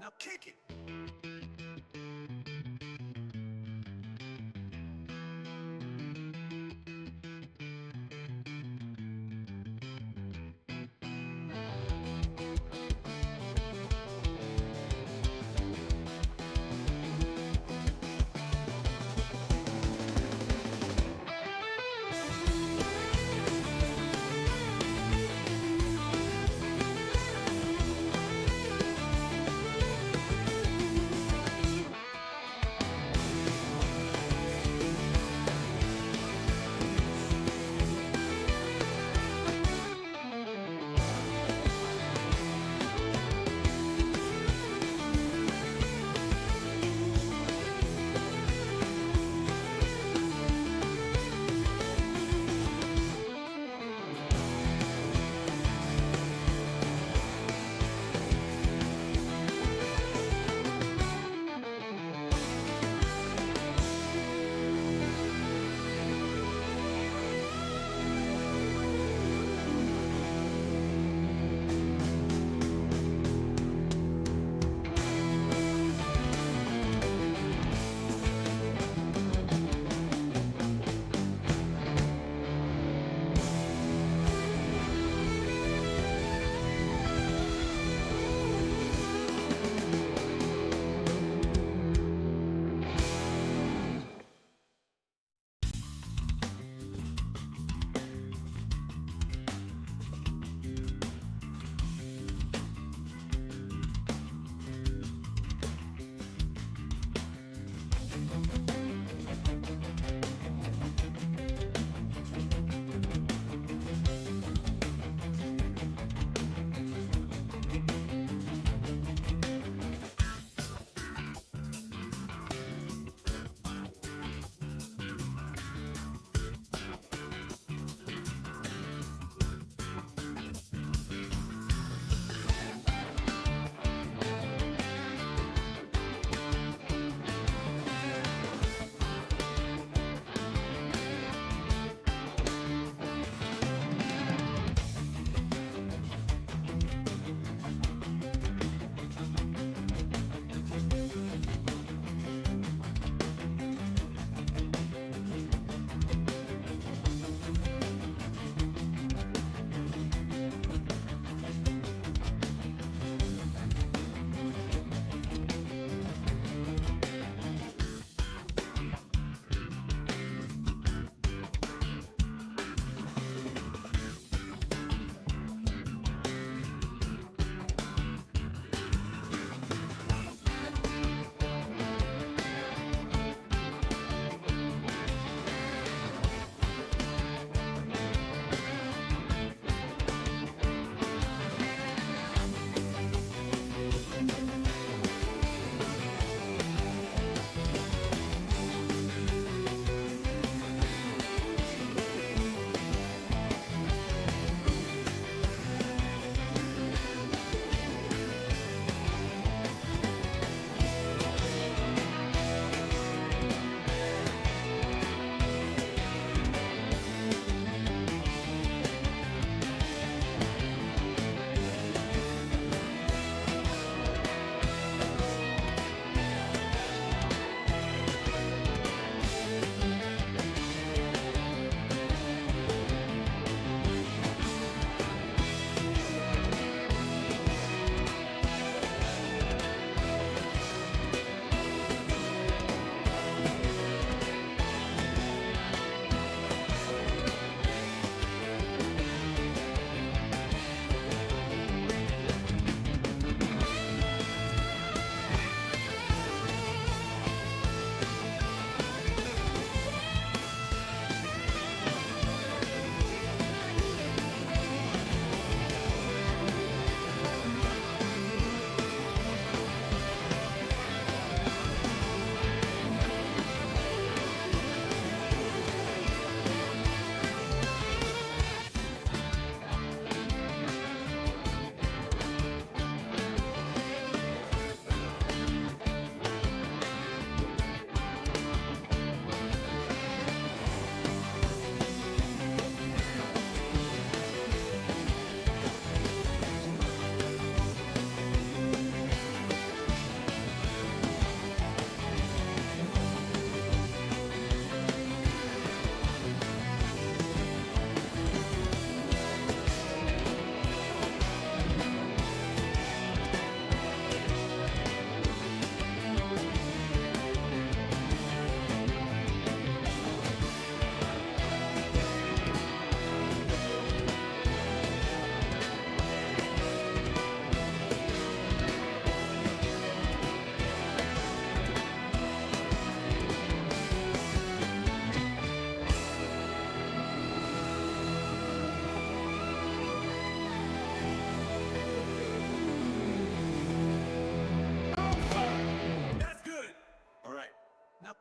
Now kick it.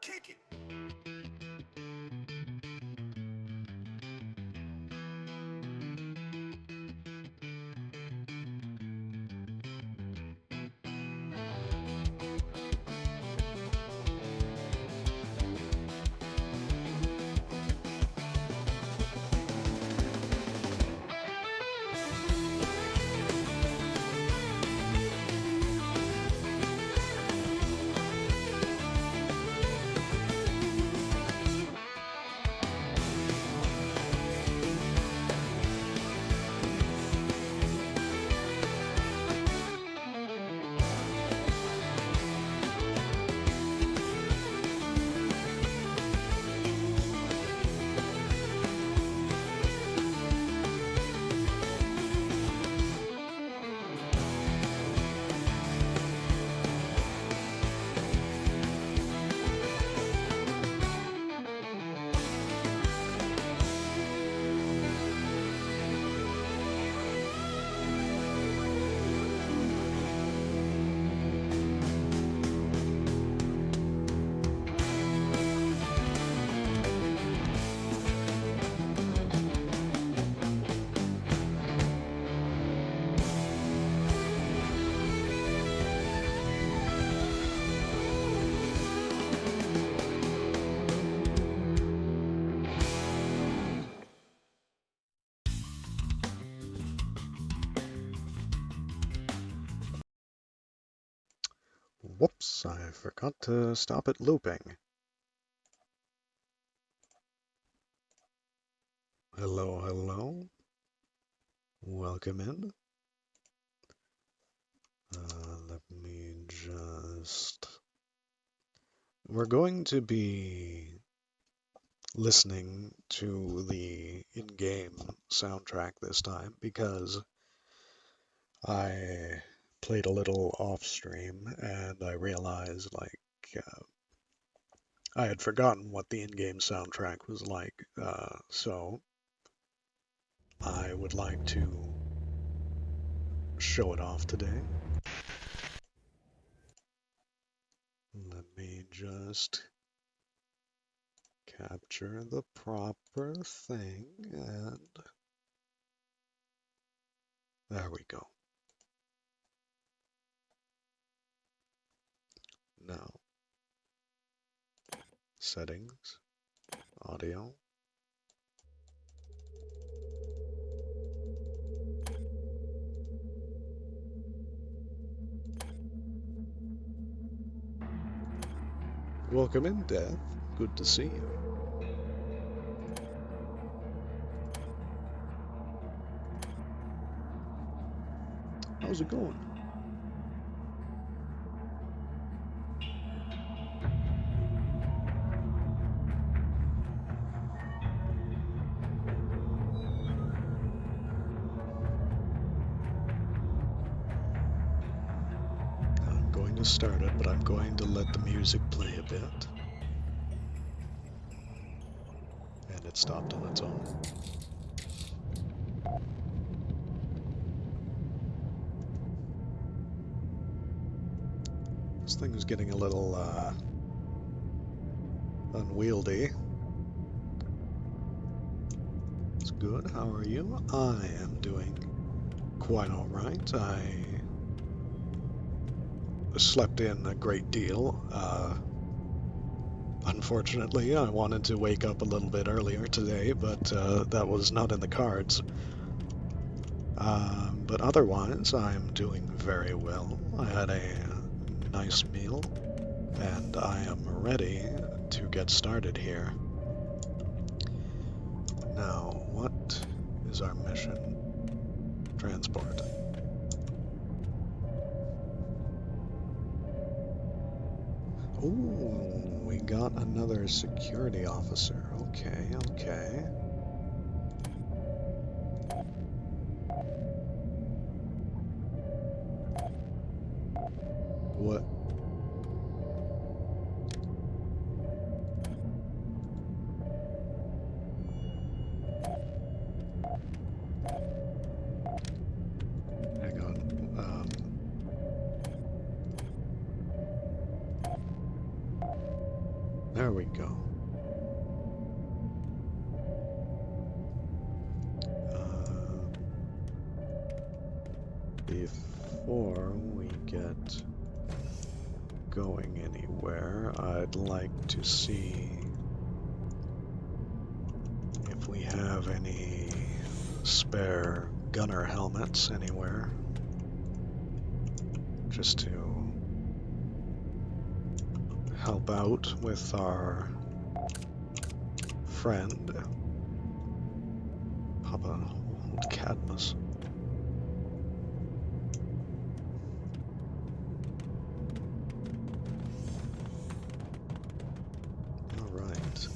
kick it. Whoops, I forgot to stop it looping. Hello, hello. Welcome in. Let me just... We're going to be listening to the in-game soundtrack this time because I played a little off-stream and I realized, like, I had forgotten what the in-game soundtrack was like, so I would like to show it off today. Let me just capture the proper thing, and there we go. Now, settings, audio. Welcome in, Death. Good to see you. How's it going? I'm going to start it, but I'm going to let the music play a bit. And it stopped on its own. This thing is getting a little unwieldy. It's good. How are you? I am doing quite all right. I slept in a great deal. Unfortunately, I wanted to wake up a little bit earlier today, but that was not in the cards. But otherwise, I'm doing very well. I had a nice meal, and I am ready to get started here. Now, what is our mission? Transport. Ooh, we got another security officer. Okay, okay. What? Hang on. There we go. Before we get going anywhere, I'd like to see if we have any spare gunner helmets anywhere, just to help out with our friend Papa Old Cadmus. Alright.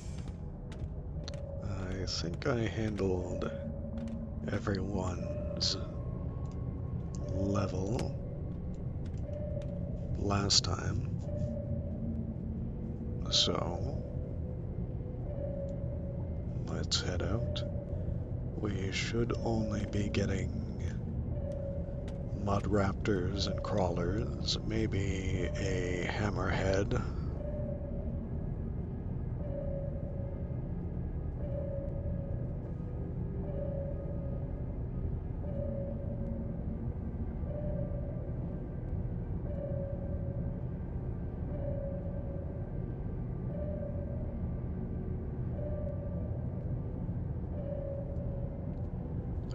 I think I handled everyone's level last time. So let's head out. We should only be getting mud raptors and crawlers, maybe a hammerhead.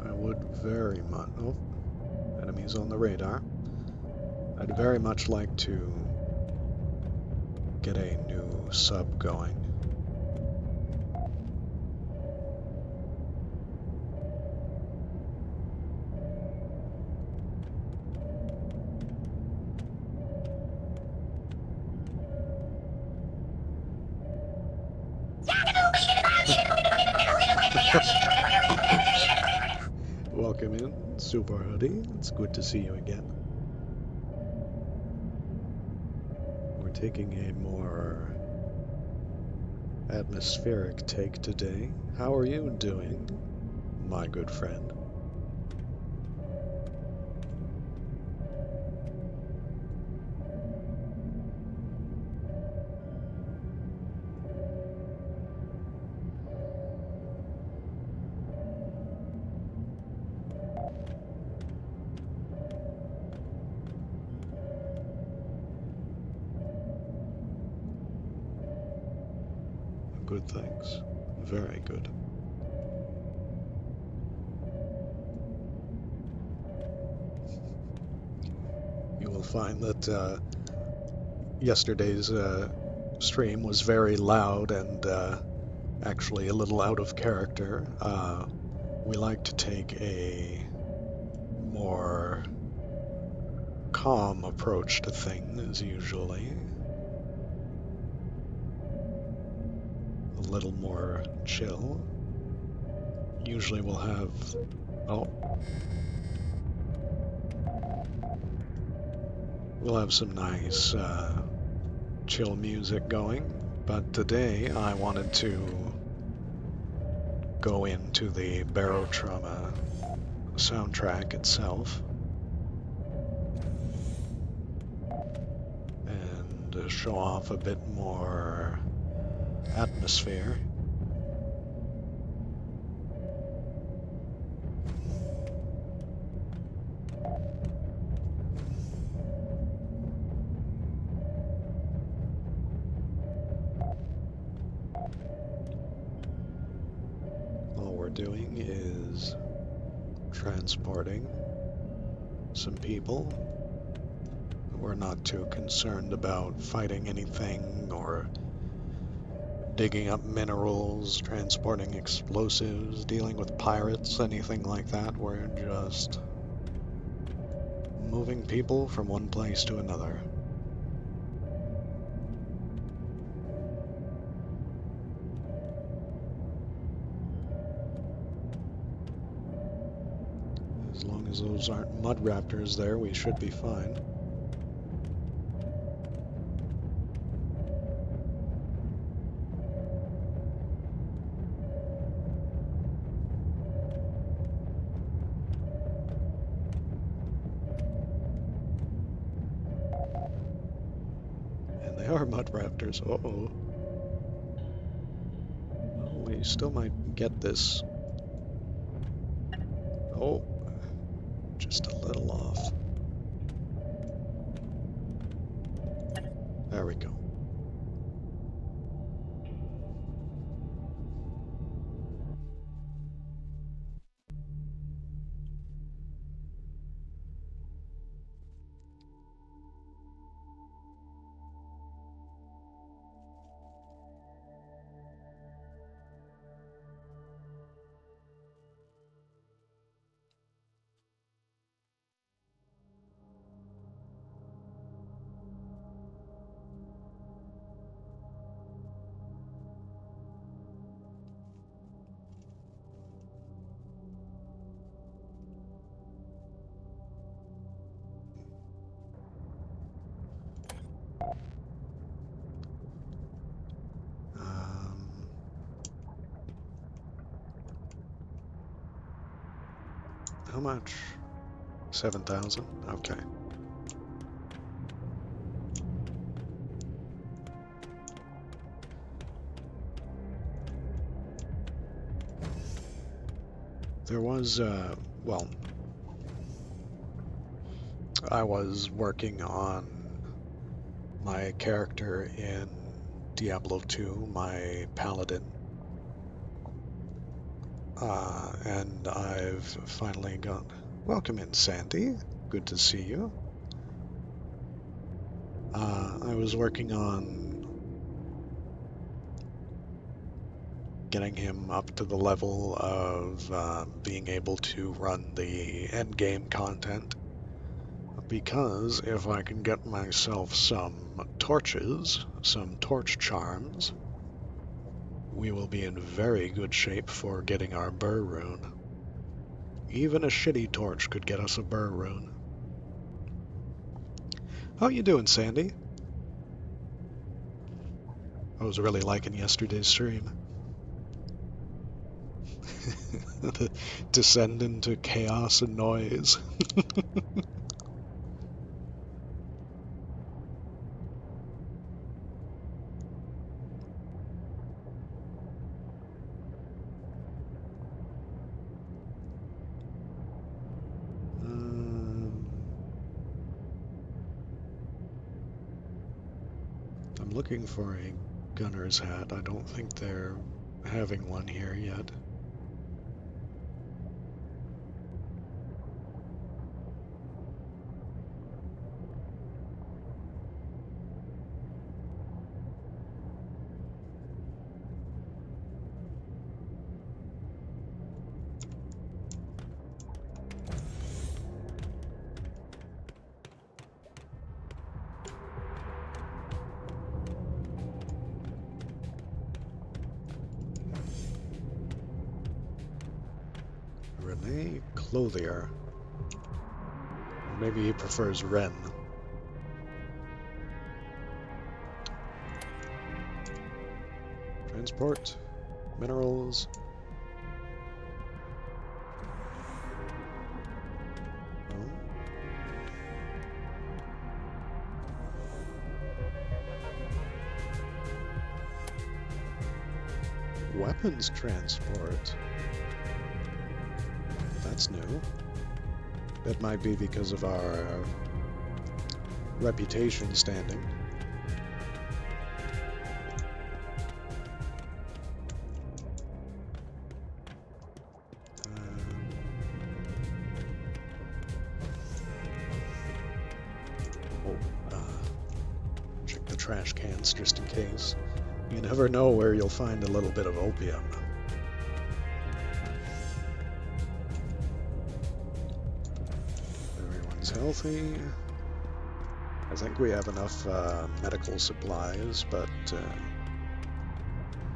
I would very much... Oh, enemies on the radar. I'd very much like to get a new sub going. Welcome in, Super Hoodie. It's good to see you again. We're taking a more atmospheric take today. How are you doing, my good friend? Good, thanks. Very good. You will find that yesterday's stream was very loud and actually a little out of character. We like to take a more calm approach to things usually. A little more chill. Usually we'll have... Oh. We'll have some nice chill music going, but today I wanted to go into the Barotrauma soundtrack itself and show off a bit more atmosphere. All we're doing is transporting some people. We're not too concerned about fighting anything or digging up minerals, transporting explosives, dealing with pirates, anything like that. We're just moving people from one place to another. As long as those aren't mud raptors there, we should be fine. And they are mud raptors. Uh-oh. still might get this. Oh, just a little off. There we go. How much? 7,000? Okay. There was, well, I was working on my character in Diablo 2, my paladin, and I've finally got... Welcome in, Sandy. Good to see you. I was working on getting him up to the level of being able to run the endgame content, because if I can get myself some torches, some torch charms, we will be in very good shape for getting our burr rune. Even a shitty torch could get us a burr rune. How you doing, Sandy? I was really liking yesterday's stream. Descend into chaos and noise. I'm looking for a gunner's hat. I don't think they're having one here yet. Renee Clothier. Or maybe he prefers Ren. Transport. Minerals. Oh. Weapons transport. That's new. That might be because of our reputation standing. Check the trash cans just in case. You never know where you'll find a little bit of opium. Everyone's healthy. I think we have enough medical supplies, but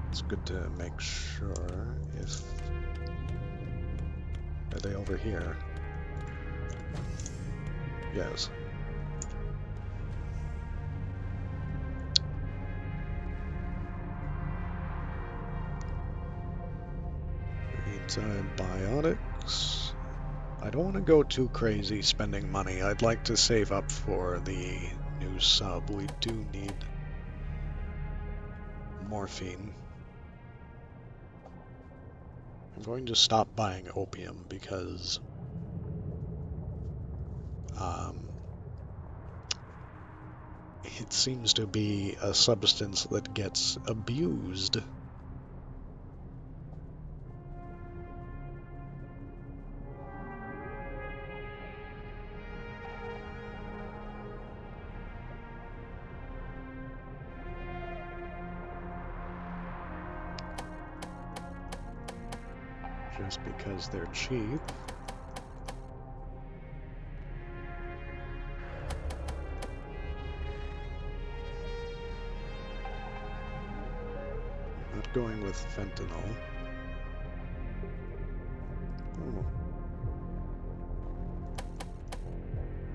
it's good to make sure if... Are they over here? Yes. Antibiotics. I don't want to go too crazy spending money. I'd like to save up for the new sub. We do need morphine. I'm going to stop buying opium because it seems to be a substance that gets abused. Just because they're cheap. Not going with fentanyl. Oh.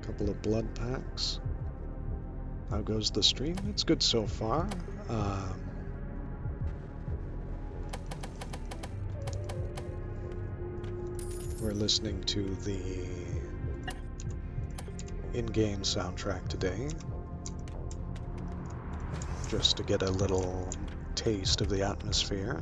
Couple of blood packs. How goes the stream? It's good so far. We're listening to the in-game soundtrack today, just to get a little taste of the atmosphere.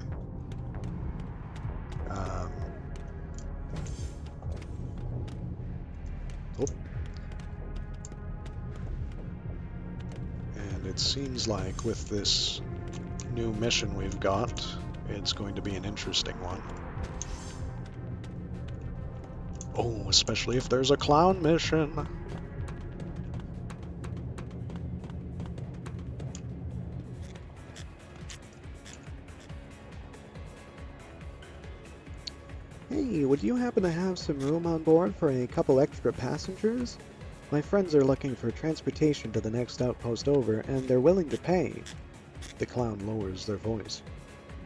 And it seems like with this new mission we've got, it's going to be an interesting one. Oh, especially if there's a clown mission. Hey, would you happen to have some room on board for a couple extra passengers? My friends are looking for transportation to the next outpost over, and they're willing to pay. The clown lowers their voice.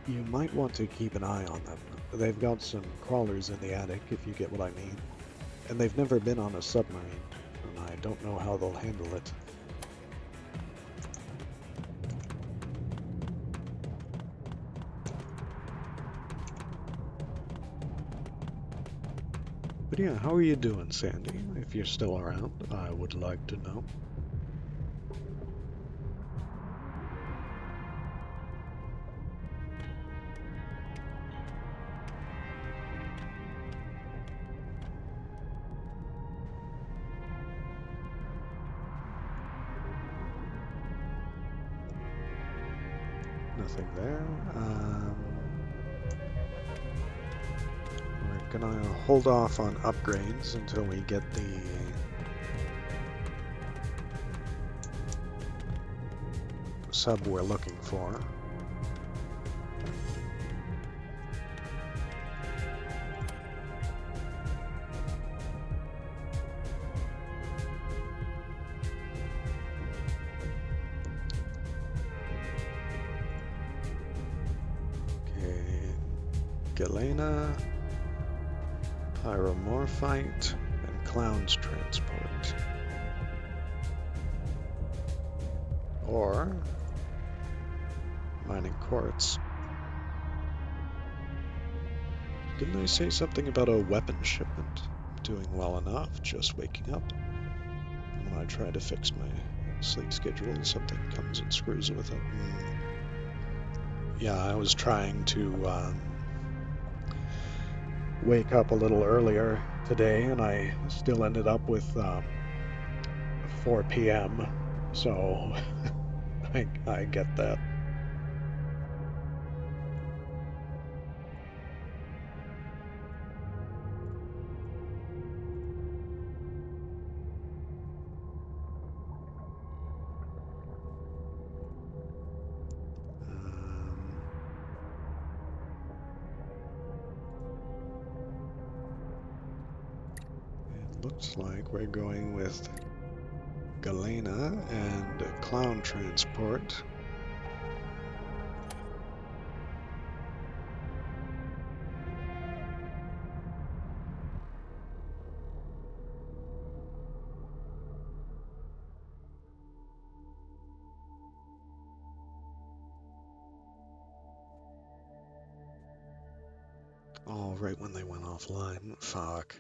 You might want to keep an eye on them. They've got some crawlers in the attic, if you get what I mean. And they've never been on a submarine, and I don't know how they'll handle it. But yeah, how are you doing, Sandy? If you're still around, I would like to know. Nothing there. We're gonna hold off on upgrades until we get the sub we're looking for. Galena, Pyromorphite, and Clown's Transport. Or Mining Quartz. Didn't I say something about a weapon shipment? Doing well enough, just waking up. And when I try to fix my sleep schedule, something comes and screws with it. Yeah, I was trying to wake up a little earlier today, and I still ended up with 4 p.m. So I get that. It looks like we're going with Galena and Clown Transport. Oh, right when they went offline. Fuck.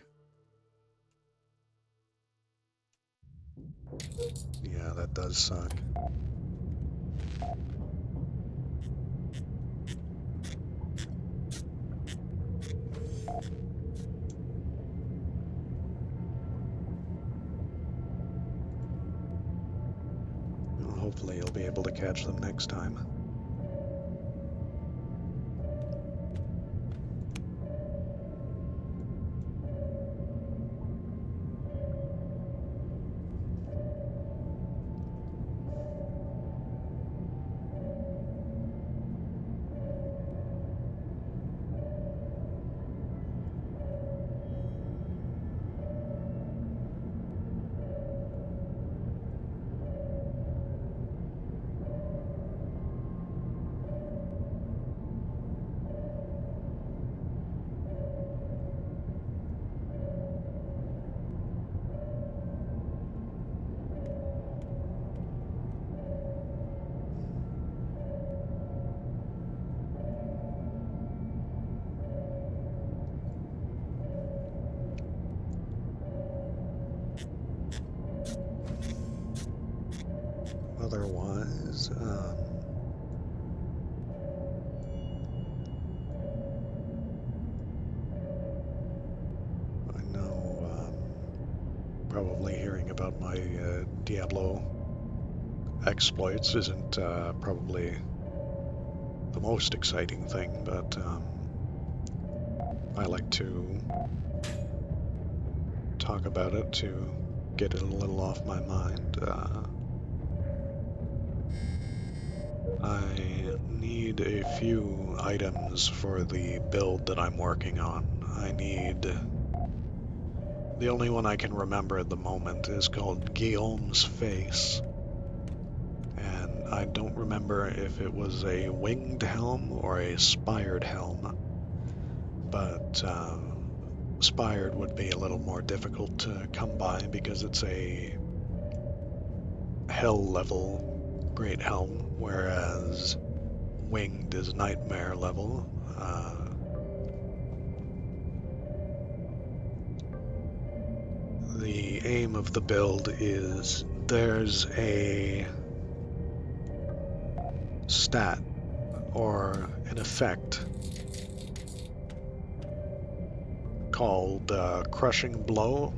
Yeah, that does suck. be able to catch them next time. Otherwise, I know probably hearing about my Diablo exploits isn't probably the most exciting thing, but I like to talk about it to get it a little off my mind. I need a few items for the build that I'm working on. I need... The only one I can remember at the moment is called Guillaume's Face. And I don't remember if it was a winged helm or a spired helm. But spired would be a little more difficult to come by because it's a hell level great helm, whereas winged is nightmare level. The aim of the build is there's a stat or an effect called Crushing Blow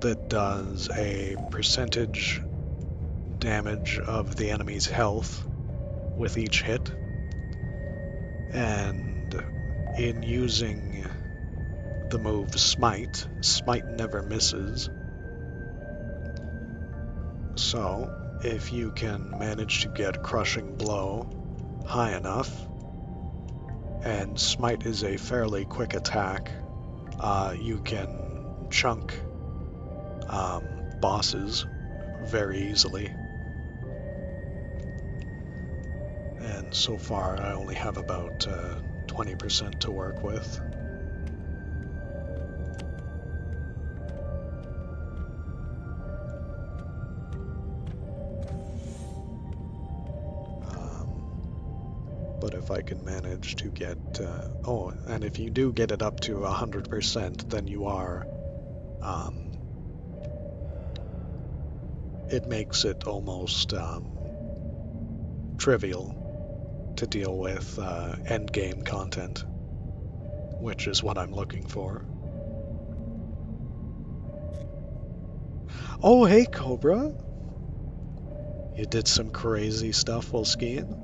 that does a percentage damage of the enemy's health with each hit. And in using the move Smite, Smite never misses. So, if you can manage to get Crushing Blow high enough, and Smite is a fairly quick attack, you can chunk bosses very easily. And so far I only have about 20% to work with. But if I can manage to get... oh, and if you do get it up to 100%, then you are... it makes it almost trivial to deal with endgame content, which is what I'm looking for. Oh, hey, Cobra. You did some crazy stuff while skiing?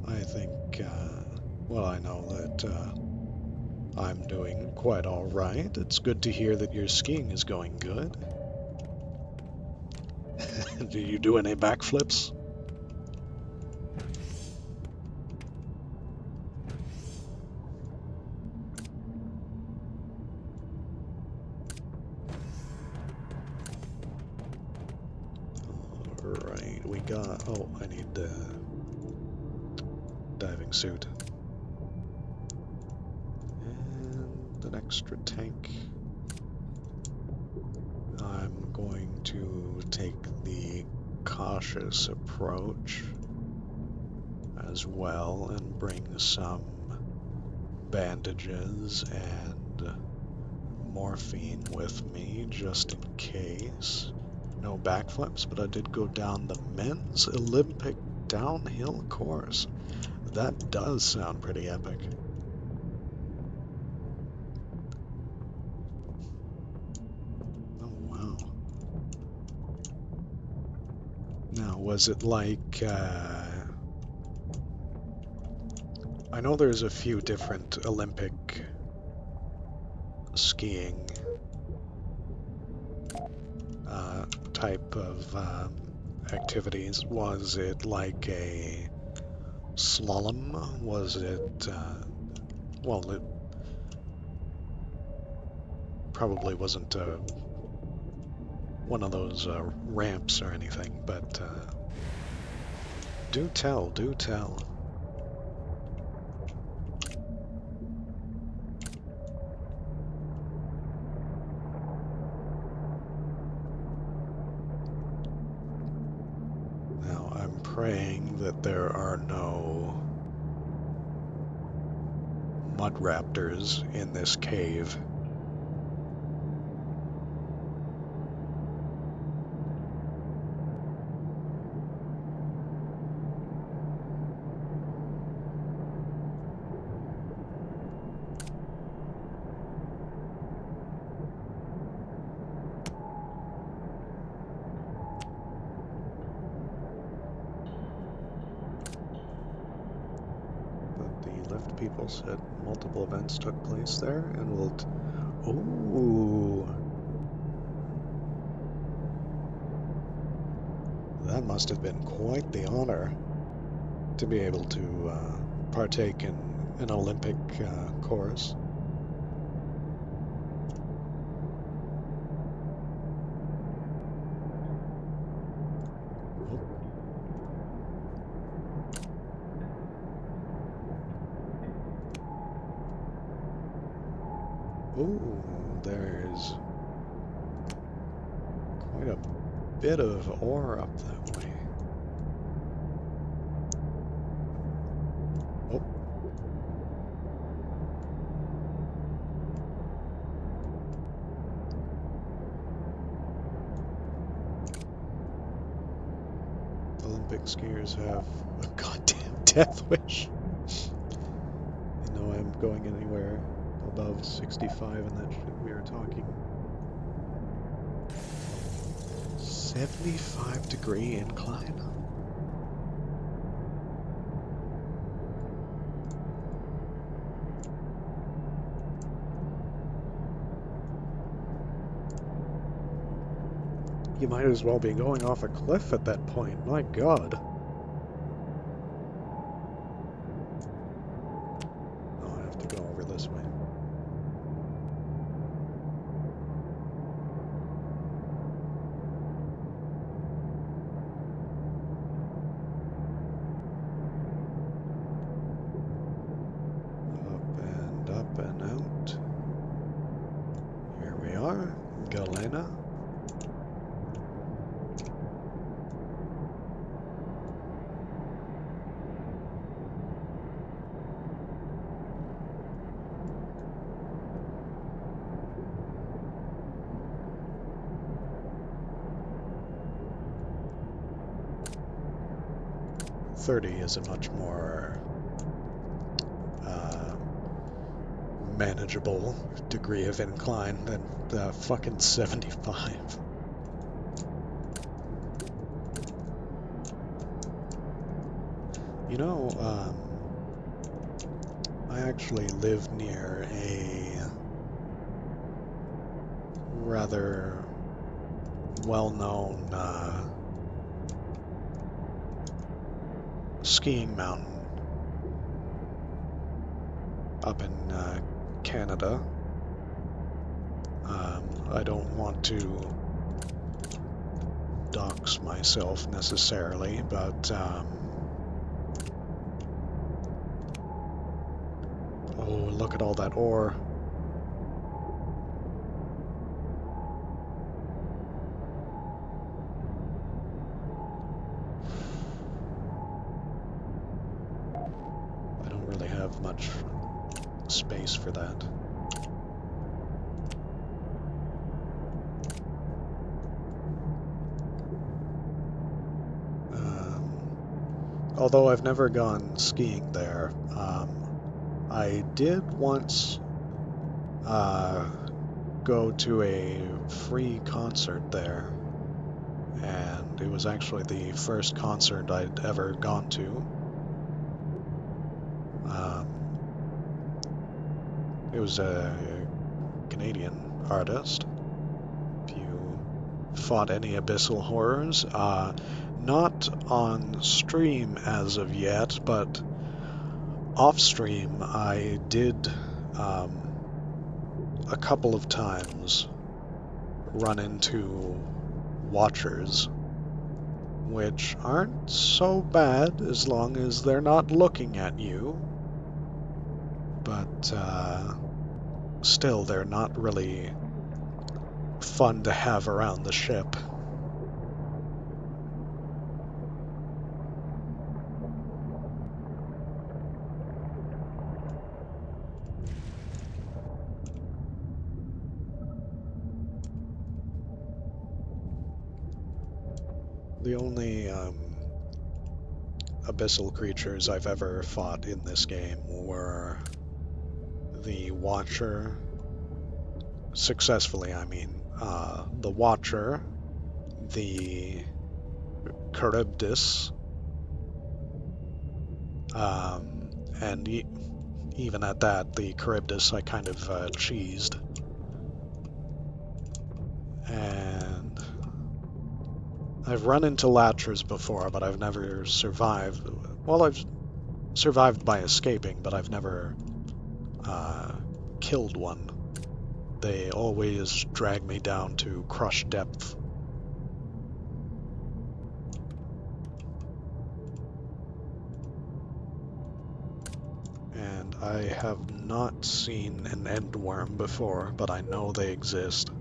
I think, well, I know that I'm doing quite all right. It's good to hear that your skiing is going good. Do you do any backflips? Alright, we got... Oh, I need the diving suit. And an extra tank. I'm going to take the cautious approach as well and bring some bandages and morphine with me just in case. No backflips, but I did go down the men's Olympic downhill course. That does sound pretty epic. Oh wow. Now, was it like... I know there's a few different Olympic skiing type of activities. Was it like a slalom? Was it... well, it probably wasn't one of those ramps or anything, but do tell, do tell. Now, I'm praying that there are no mud raptors in this cave. The lift people said multiple events took place there, and we'll... Ooh! That must have been quite the honor to be able to partake in an Olympic course. Ooh, there's quite a bit of ore up that way. Oh. Olympic skiers have a goddamn death wish. You know I'm going anywhere above 65 and that shit we are talking. 75-degree incline? You might as well be going off a cliff at that point, my god. Oh, I have to go over this way. Up and out. Here we are, Galena. .30 is a much more manageable degree of incline than fucking 75. You know, I actually live near a rather well-known skiing mountain up in Canada. I don't want to dox myself necessarily, but oh, look at all that ore. I don't really have much space for that. Although I've never gone skiing there, I did once go to a free concert there and it was actually the first concert I'd ever gone to. It was a Canadian artist. If you fought any Abyssal Horrors, not on stream as of yet, but off stream I did a couple of times run into watchers, which aren't so bad as long as they're not looking at you, but still they're not really fun to have around the ship. The only abyssal creatures I've ever fought in this game were the Watcher, successfully I mean, the Watcher, the Charybdis, and even at that, the Charybdis I kind of cheesed. And I've run into Latchers before, but I've never survived. Well, I've survived by escaping, but I've never killed one. They always drag me down to crush depth. And I have not seen an endworm before, but I know they exist.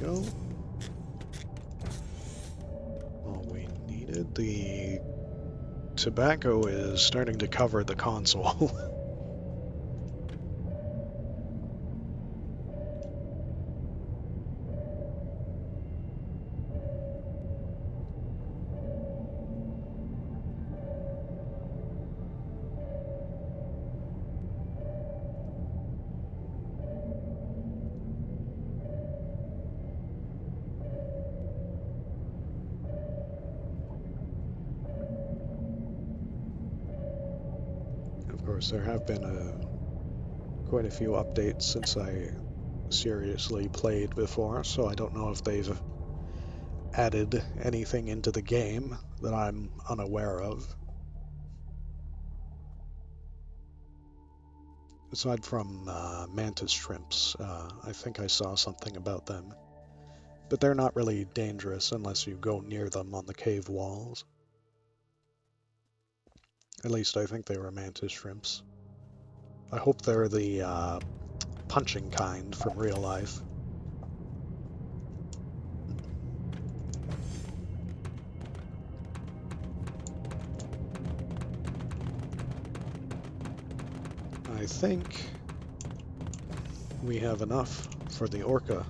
There we go. All we needed. The tobacco is starting to cover the console. Of course, there have been quite a few updates since I seriously played before, so I don't know if they've added anything into the game that I'm unaware of. Aside from mantis shrimps, I think I saw something about them. But they're not really dangerous unless you go near them on the cave walls. At least I think they were mantis shrimps. I hope they're the punching kind from real life. I think we have enough for the orca.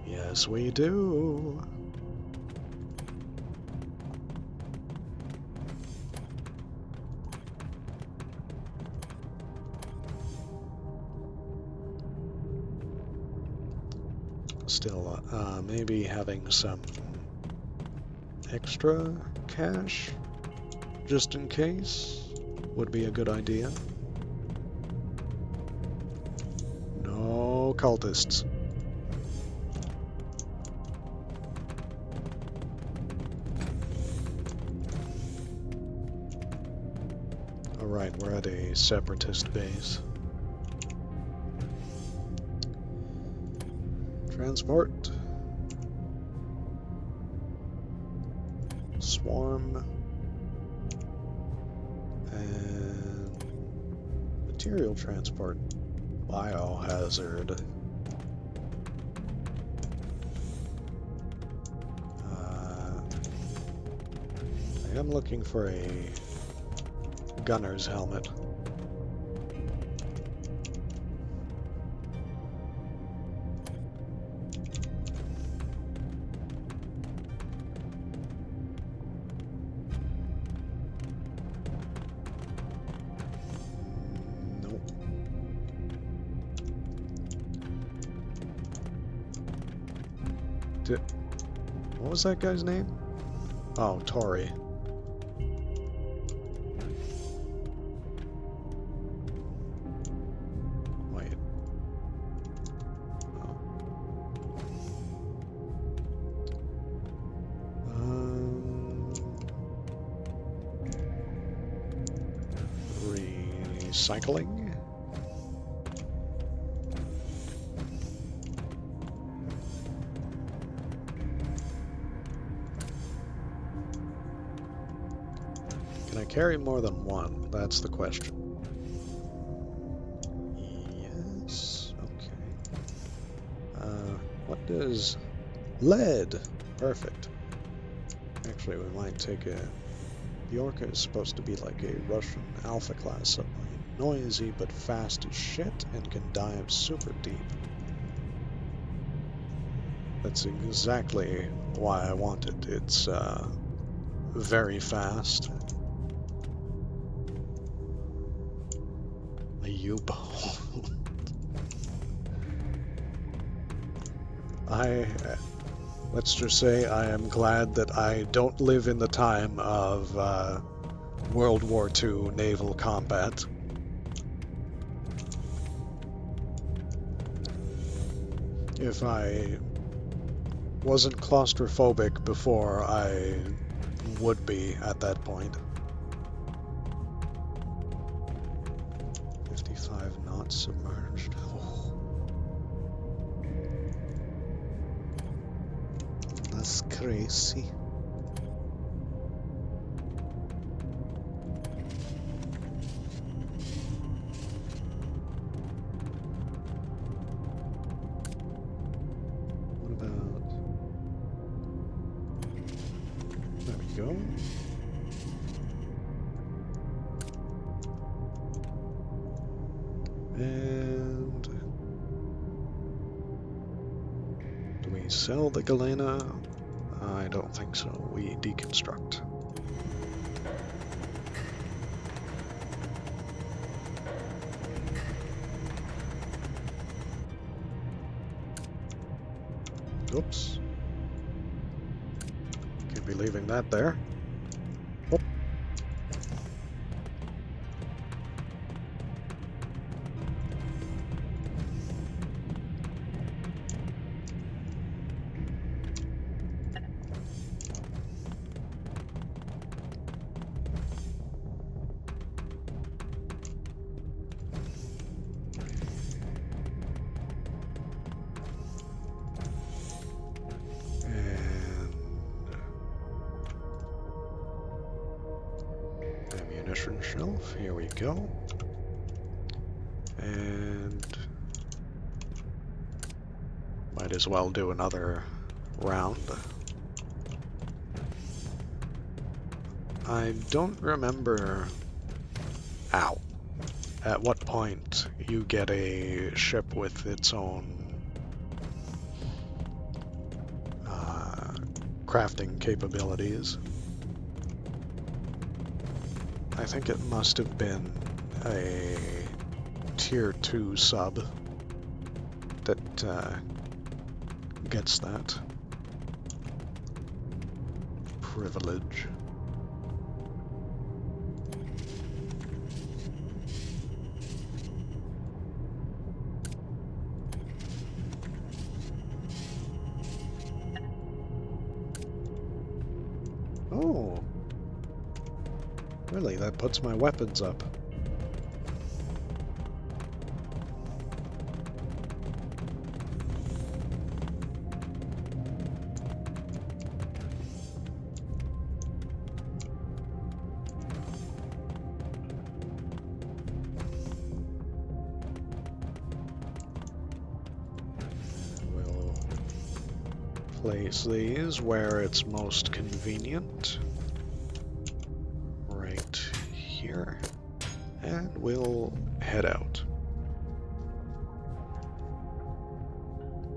Yes, we do. Still, maybe having some extra cash, just in case, would be a good idea. No cultists. Alright, we're at a separatist base. Transport. Swarm. And material transport. Biohazard. I am looking for a gunner's helmet. What was that guy's name? Oh, Tori. Wait. Oh. Recycling? Can I carry more than one? That's the question. Yes. Okay. What does lead? Perfect. Actually, we might take a... The Orca is supposed to be like a Russian Alpha class submarine. Noisy but fast as shit and can dive super deep. That's exactly why I want it. It's very fast. A U-boat. Let's just say I am glad that I don't live in the time of World War II naval combat. If I wasn't claustrophobic before, I would be at that point. 55 knots submerged. Oh. That's crazy. What about... There we go. And... Do we sell the Galena? I don't think so. We deconstruct. Oops. Can't be leaving that there. Oh. Ammunition shelf, here we go. And might as well do another round. I don't remember at what point you get a ship with its own crafting capabilities. I think it must have been a tier 2 sub that gets that privilege. Oh, really? That puts my weapons up. We'll place these where it's most convenient. Right here. And we'll head out.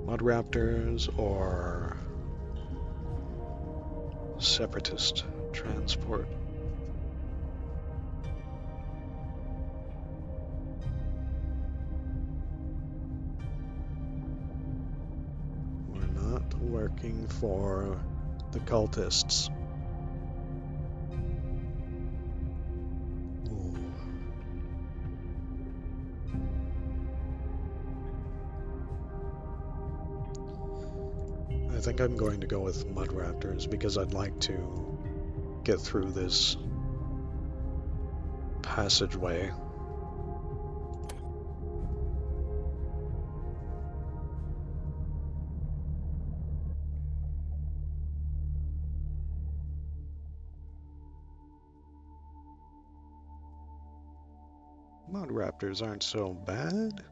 Mud Raptors or Separatist transport. Or not. working for the cultists. Ooh. I think I'm going to go with mud raptors because I'd like to get through this passageway. Mud raptors aren't so bad.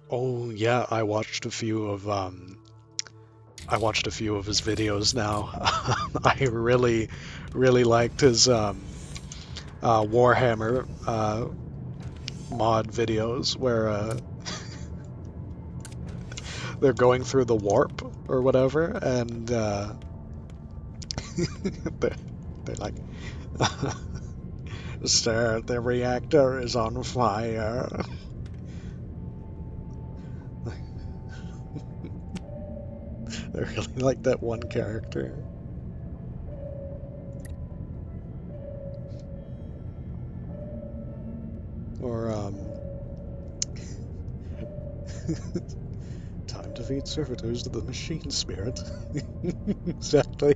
Oh yeah, I watched a few of his videos now. I really liked his Warhammer mod videos where they're going through the warp or whatever, and they're like, "Sir, the reactor is on fire." I really like that one character. Or time to feed servitors to the machine spirit. Exactly.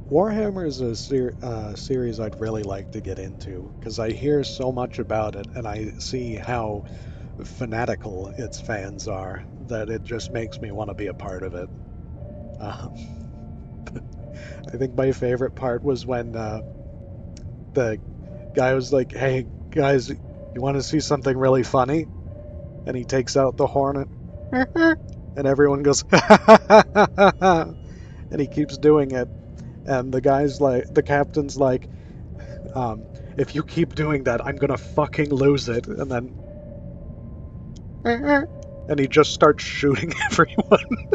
Warhammer is a series I'd really like to get into because I hear so much about it and I see how fanatical its fans are that it just makes me want to be a part of it. Um, I think my favorite part was when the guy was like, "Hey guys, you want to see something really funny?" And he takes out the horn and everyone goes, and he keeps doing it. And the captain's like, if you keep doing that, I'm gonna fucking lose it. And then, and he just starts shooting everyone.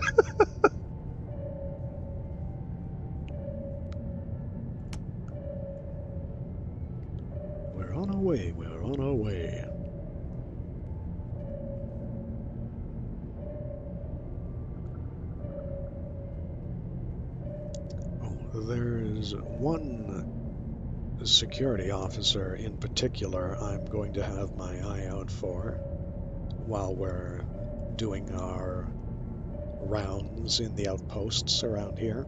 We're on our way, we're on our way. Oh, there's one security officer in particular I'm going to have my eye out for while we're doing our rounds in the outposts around here,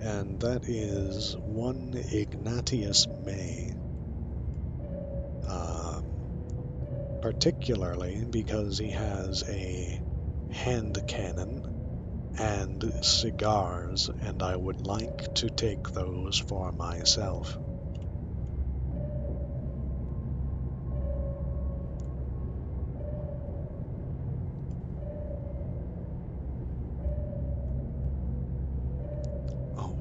and that is one Ignatius May. Particularly because he has a hand cannon and cigars, and I would like to take those for myself. Oh,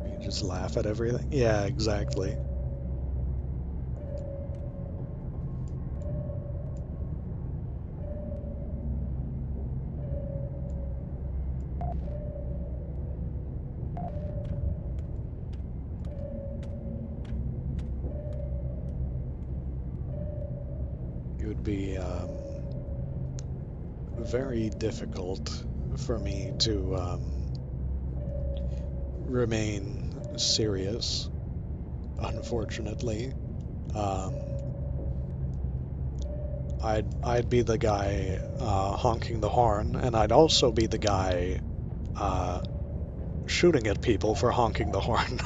and you just laugh at everything? Yeah, exactly. It would be very difficult for me to remain serious, unfortunately. Um, I'd be the guy honking the horn, and I'd also be the guy uh, shooting at people for honking the horn.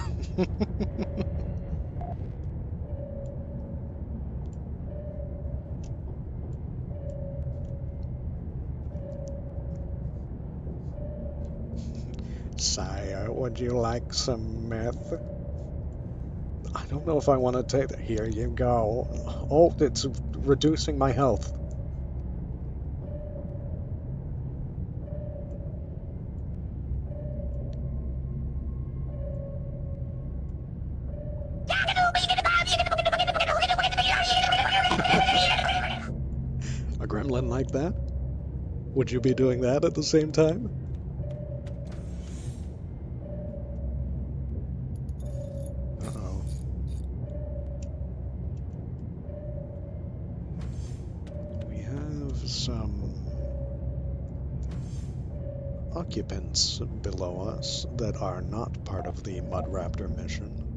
Sire, would you like some meth? I don't know if I want to take that. Here you go. Oh, it's reducing my health. A gremlin like that? Would you be doing that at the same time? Uh-oh. some occupants below us that are not part of the Mud Raptor mission.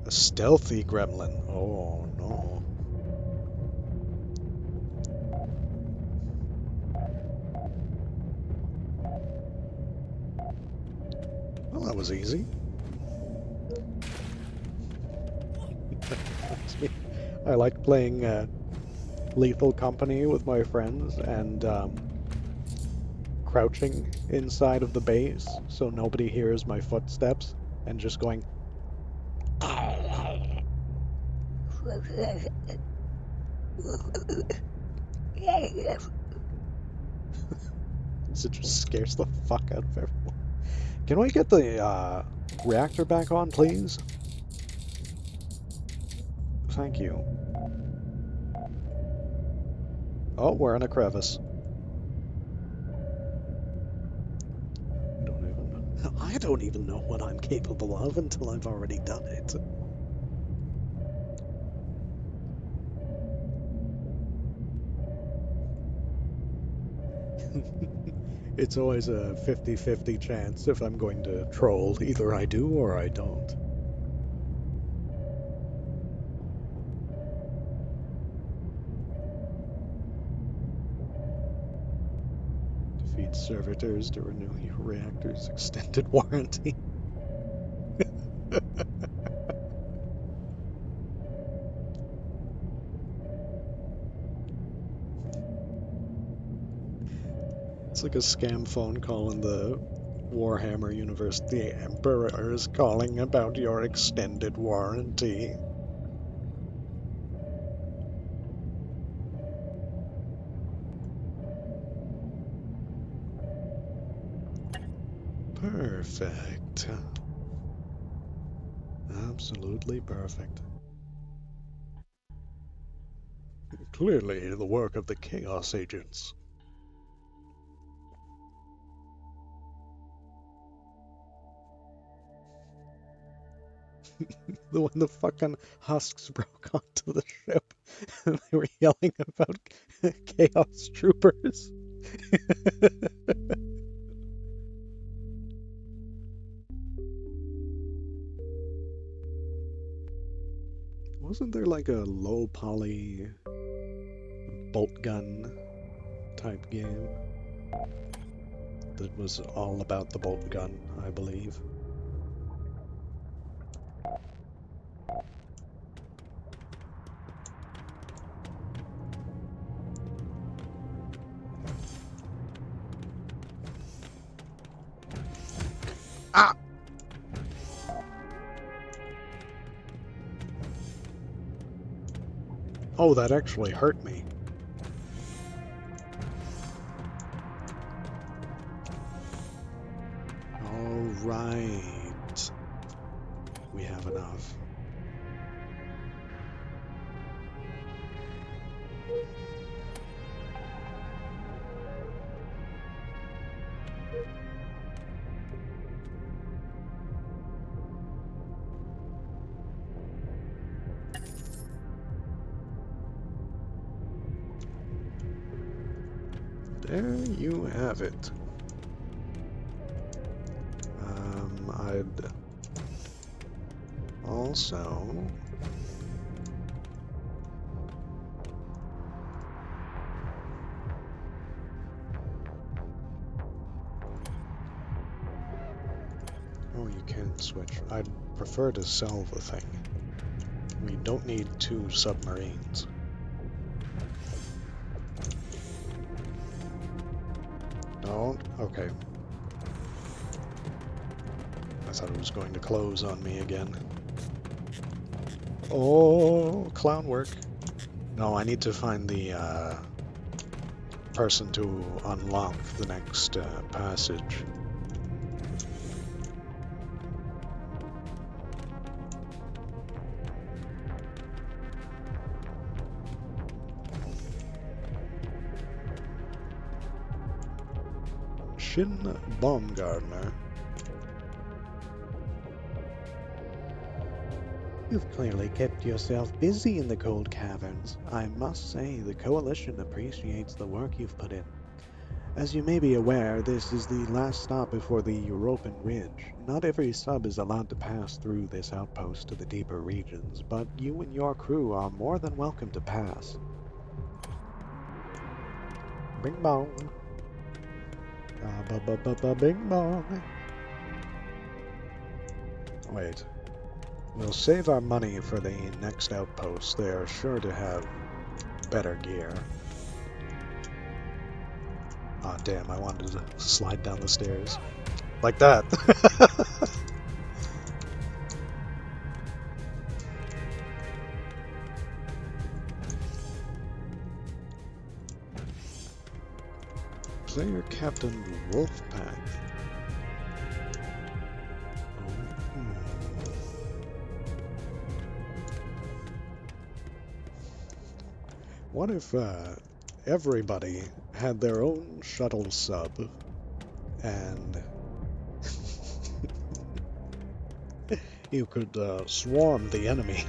A stealthy gremlin. Oh no. Well, that was easy. I like playing Lethal Company with my friends and crouching inside of the base so nobody hears my footsteps and just going. So it just scares the fuck out of everyone. Can we get the reactor back on, please? Thank you. Oh, we're in a crevice. I don't even know what I'm capable of until I've already done it. It's always a 50-50 chance if I'm going to troll. Either I do or I don't. Defeat servitors to renew your reactor's extended warranty. It's like a scam phone call in the Warhammer universe. The Emperor is calling about your extended warranty. Perfect. Absolutely perfect. Clearly the work of the Chaos Agents. When the fucking husks broke onto the ship and they were yelling about Chaos Troopers. Wasn't there like a low poly bolt gun type game that was all about the bolt gun, I believe? Ah! Oh, that actually hurt me. All right. We have enough. There you have it. I'd also oh, you can switch. I'd prefer to sell the thing. We don't need 2 submarines. Don't? Okay. I thought it was going to close on me again. Oh, clown work. No, I need to find the person to unlock the next passage. Shin Baumgartner. You've clearly kept yourself busy in the cold caverns. I must say the Coalition appreciates the work you've put in. As you may be aware, this is the last stop before the European Ridge. Not every sub is allowed to pass through this outpost to the deeper regions, but you and your crew are more than welcome to pass. Bing bong. Bing bong. Wait. We'll save our money for the next outpost. They are sure to have better gear. Aw, oh, damn, I wanted to slide down the stairs. Like that. Player Captain Wolfpack. What if everybody had their own shuttle sub and you could swarm the enemy?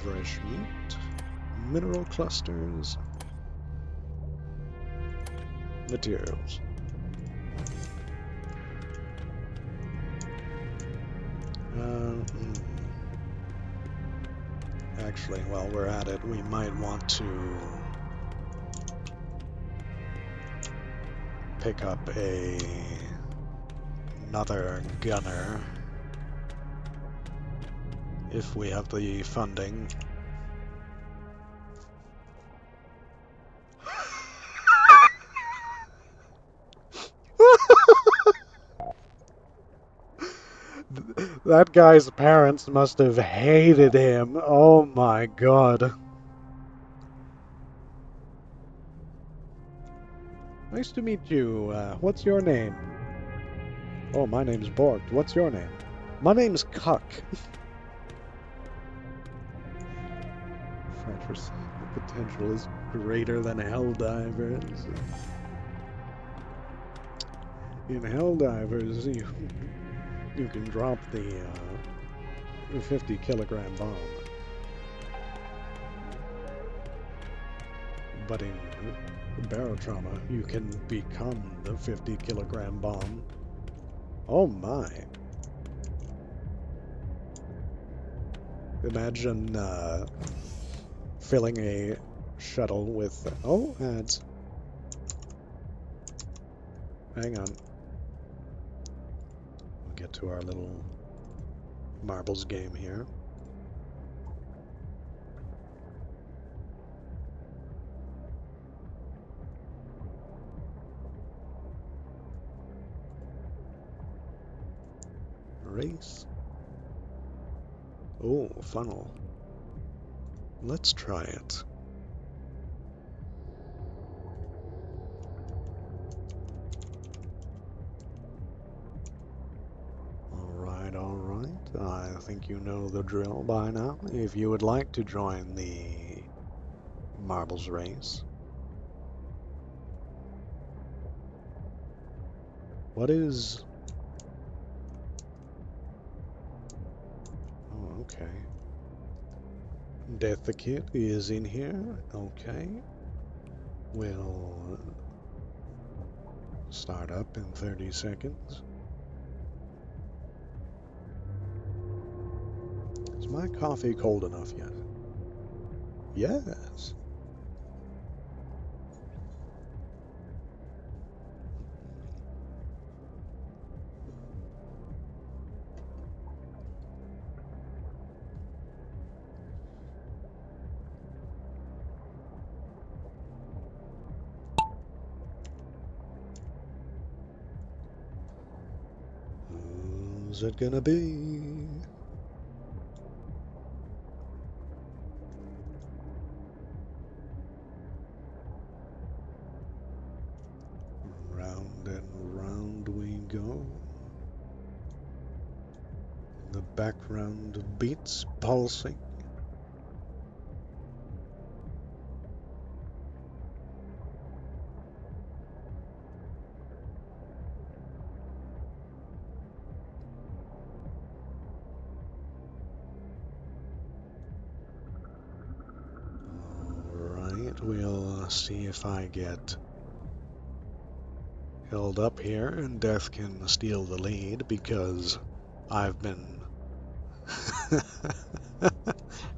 Fresh meat, mineral clusters, materials. Actually, while we're at it, we might want to pick up another gunner if we have the funding. That guy's parents must have hated him. Oh my god. Nice to meet you. What's your name? Oh, my name's Bork'd. What's your name? My name's Cuck. Fratricide potential is greater than Helldivers. In Helldivers, you can drop the 50-kilogram bomb. But in Barotrauma, you can become the 50-kilogram bomb. Oh my. Imagine filling a shuttle with... Oh, ads. Hang on. We'll get to our little marbles game here. Race. Oh, funnel. Let's try it. Alright. I think you know the drill by now. If you would like to join the marbles race. What is... Oh, okay. Death the Kid is in here. Okay. We'll start up in 30 seconds. Is my coffee cold enough yet? Yes. Who's it gonna be? Round and round we go. The background beats pulsing. see if I get held up here and Death can steal the lead because I've been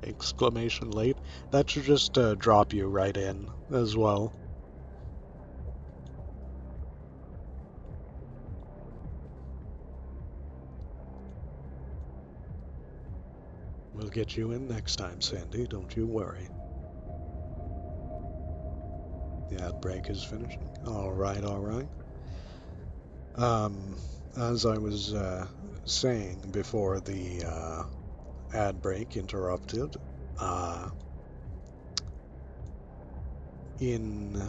exclamation late. That should just drop you right in as well. We'll get you in next time, Sandy. Don't you worry. The ad break is finishing. All right, all right. As I was saying before the ad break interrupted, in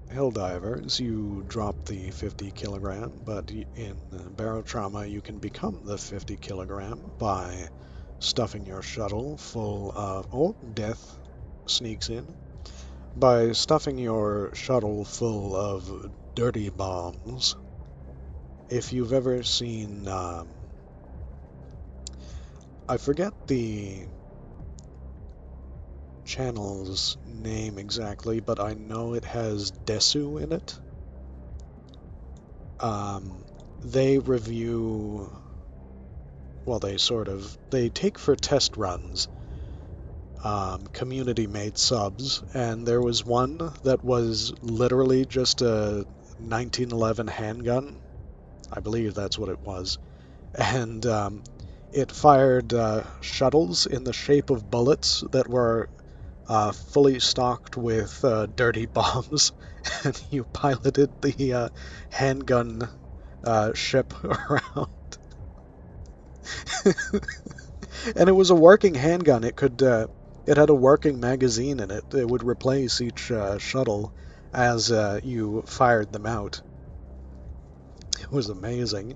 Helldivers, you drop the 50 kilogram, but in Barotrauma, you can become the 50 kilogram by stuffing your shuttle full of. Oh, Death sneaks in. By stuffing your shuttle full of dirty bombs. If you've ever seen. I forget the channel's name exactly, but I know it has Desu in it. They review, well, they take for test runs community-made subs, and there was one that was literally just a 1911 handgun. I believe that's what it was. And it fired shuttles in the shape of bullets that were fully stocked with dirty bombs, and you piloted the handgun ship around. And it was a working handgun. It had a working magazine in it. It would replace each shuttle as you fired them out. It was amazing.